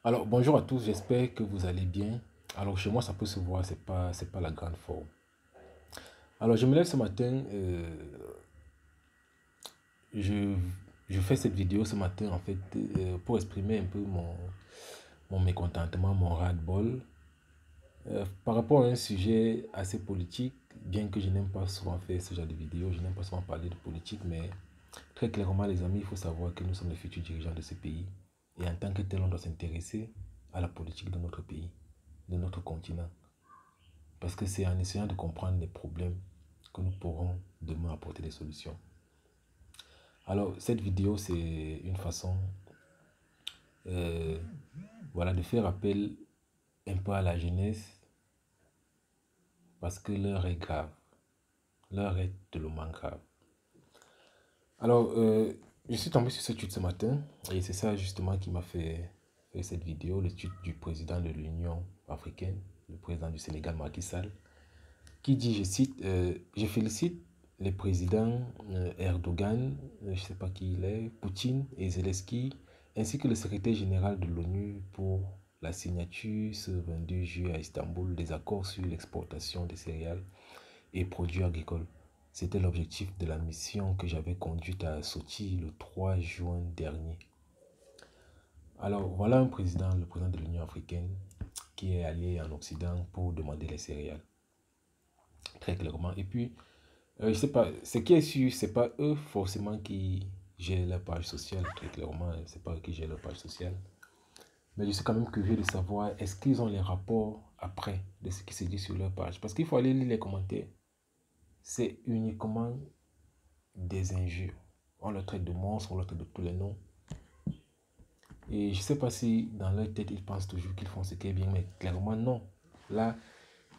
Alors, bonjour à tous, j'espère que vous allez bien. Alors, chez moi, ça peut se voir, c'est pas la grande forme. Alors, je me lève ce matin, je, je fais cette vidéo ce matin, en fait, pour exprimer un peu mon mécontentement, mon ras-le-bol, par rapport à un sujet assez politique, bien que je n'aime pas souvent faire ce genre de vidéo, je n'aime pas souvent parler de politique, mais très clairement, les amis, il faut savoir que nous sommes les futurs dirigeants de ce pays. Et en tant que tel, on doit s'intéresser à la politique de notre pays, de notre continent. Parce que c'est en essayant de comprendre les problèmes que nous pourrons demain apporter des solutions. Alors, cette vidéo, c'est une façon euh, voilà, de faire appel un peu à la jeunesse parce que l'heure est grave. L'heure est tellement grave. Alors, je suis tombé sur cette étude ce matin et c'est ça justement qui m'a fait faire cette vidéo, l'étude du président de l'Union africaine, le président du Sénégal, Macky Sall, qui dit, je cite, je félicite les présidents Erdogan, je ne sais pas qui il est, Poutine et Zelensky, ainsi que le secrétaire général de l'ONU pour la signature ce 22 juillet à Istanbul des accords sur l'exportation des céréales et produits agricoles. C'était l'objectif de la mission que j'avais conduite à Sochi le 3 juin dernier. Alors voilà un président, le président de l'Union africaine, qui est allé en Occident pour demander les céréales. Très clairement. Et puis, je sais pas, ce qui est sûr, c'est pas eux forcément qui gèrent leur page sociale, très clairement, c'est pas eux qui gèrent leur page sociale. Mais je suis quand même curieux de savoir, est-ce qu'ils ont les rapports après de ce qui se dit sur leur page? Parce qu'il faut aller lire les commentaires. C'est uniquement des injures. On le traite de monstre, on le traite de tous les noms. Et je sais pas si dans leur tête, ils pensent toujours qu'ils font ce qui est bien, mais clairement non. Là,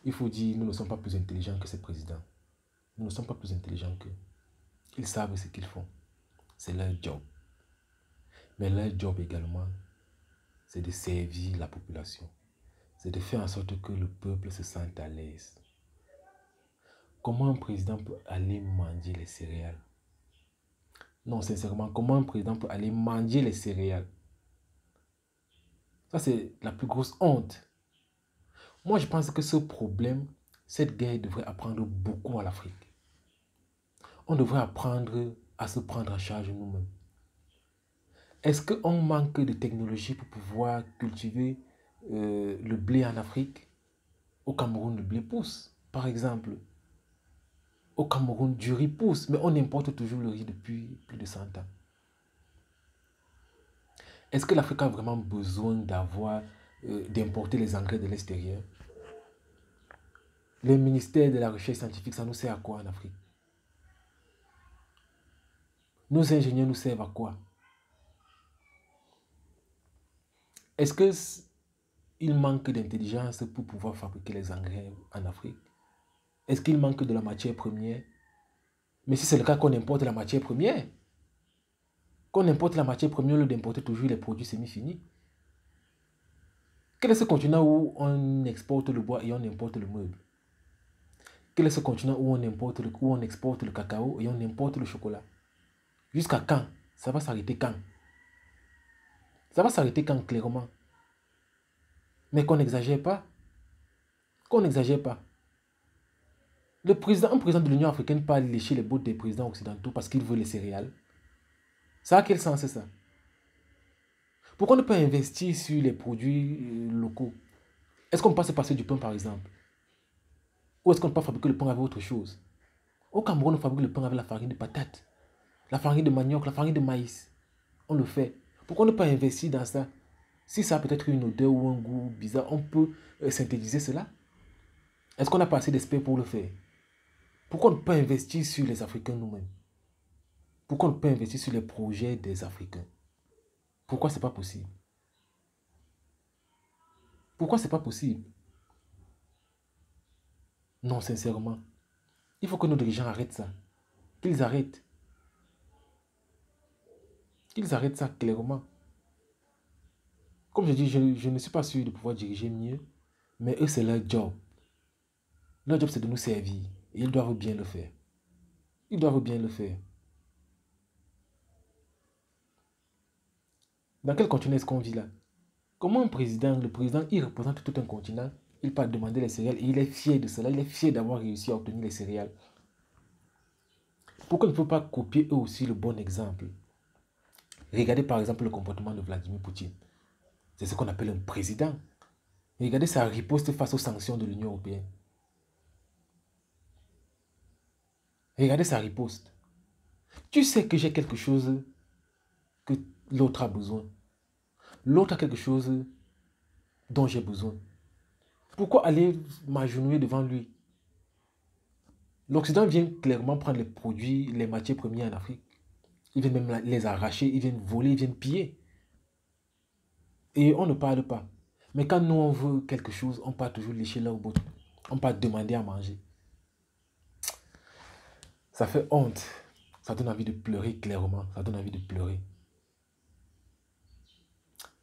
il faut dire, nous ne sommes pas plus intelligents que ces présidents. Nous ne sommes pas plus intelligents qu'eux. Ils savent ce qu'ils font. C'est leur job. Mais leur job également, c'est de servir la population. C'est de faire en sorte que le peuple se sente à l'aise. Comment un président peut aller manger les céréales? Non, sincèrement, comment un président peut aller manger les céréales? Ça, c'est la plus grosse honte. Moi, je pense que ce problème, cette guerre devrait apprendre beaucoup à l'Afrique. On devrait apprendre à se prendre en charge nous-mêmes. Est-ce qu'on manque de technologie pour pouvoir cultiver le blé en Afrique? Au Cameroun, le blé pousse, par exemple. Au Cameroun, du riz pousse, mais on importe toujours le riz depuis plus de 100 ans. Est-ce que l'Afrique a vraiment besoin d'importer les engrais de l'extérieur? Le ministère de la Recherche scientifique, ça nous sert à quoi en Afrique? Nos ingénieurs nous servent à quoi? Est-ce qu'il manque d'intelligence pour pouvoir fabriquer les engrais en Afrique? Est-ce qu'il manque de la matière première? Mais si c'est le cas qu'on importe la matière première, qu'on importe la matière première au lieu d'importer toujours les produits semi-finis. Quel est ce continent où on exporte le bois et on importe le meuble? Quel est ce continent où on exporte le cacao et on importe le chocolat? Jusqu'à quand? Ça va s'arrêter quand? Ça va s'arrêter quand, clairement? Mais qu'on n'exagère pas. Qu'on n'exagère pas. Un président de l'Union africaine peut aller lécher les bottes des présidents occidentaux parce qu'il veut les céréales. Ça a quel sens, c'est ça? Pourquoi ne pas investir sur les produits locaux? Est-ce qu'on peut se passer du pain, par exemple? Ou est-ce qu'on peut fabriquer le pain avec autre chose? Au Cameroun, on fabrique le pain avec la farine de patate, la farine de manioc, la farine de maïs. On le fait. Pourquoi ne pas investir dans ça? Si ça a peut-être une odeur ou un goût bizarre, on peut synthétiser cela. Est-ce qu'on n'a pas assez d'experts pour le faire? Pourquoi ne pas investir sur les Africains nous-mêmes? Pourquoi ne pas investir sur les projets des Africains? Pourquoi c'est pas possible? Pourquoi c'est pas possible? Non, sincèrement. Il faut que nos dirigeants arrêtent ça. Qu'ils arrêtent. Qu'ils arrêtent ça clairement. Comme je dis, je ne suis pas sûr de pouvoir diriger mieux, mais eux, c'est leur job. Leur job, c'est de nous servir. Et ils doivent bien le faire. Ils doivent bien le faire. Dans quel continent est-ce qu'on vit là? Comment un président, le président, il représente tout un continent, il part demander les céréales et il est fier de cela, il est fier d'avoir réussi à obtenir les céréales. Pourquoi il ne faut pas copier eux aussi le bon exemple? Regardez par exemple le comportement de Vladimir Poutine. C'est ce qu'on appelle un président. Regardez sa riposte face aux sanctions de l'Union européenne. Regardez sa riposte. Tu sais que j'ai quelque chose que l'autre a besoin. L'autre a quelque chose dont j'ai besoin. Pourquoi aller m'agenouiller devant lui? L'Occident vient clairement prendre les produits, les matières premières en Afrique. Ils viennent même les arracher, ils viennent voler, ils viennent piller. Et on ne parle pas. Mais quand nous on veut quelque chose, on part toujours lécher là au bout. On part demander à manger. Ça fait honte. Ça donne envie de pleurer clairement. Ça donne envie de pleurer.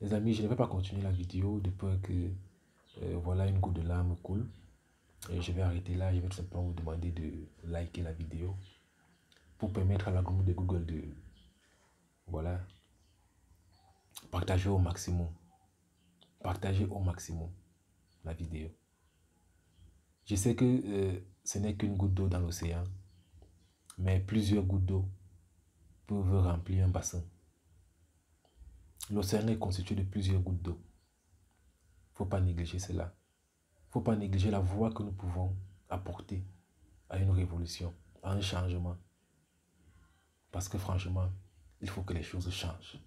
Les amis, je ne vais pas continuer la vidéo de peur que voilà une goutte de larmes coule. Et je vais arrêter là. Je vais tout simplement vous demander de liker la vidéo pour permettre à l'algorithme de Google de voilà, partager au maximum. Partager au maximum la vidéo. Je sais que ce n'est qu'une goutte d'eau dans l'océan, mais plusieurs gouttes d'eau peuvent remplir un bassin. L'océan est constitué de plusieurs gouttes d'eau. Il ne faut pas négliger cela. Il ne faut pas négliger la voix que nous pouvons apporter à une révolution, à un changement. Parce que franchement, il faut que les choses changent.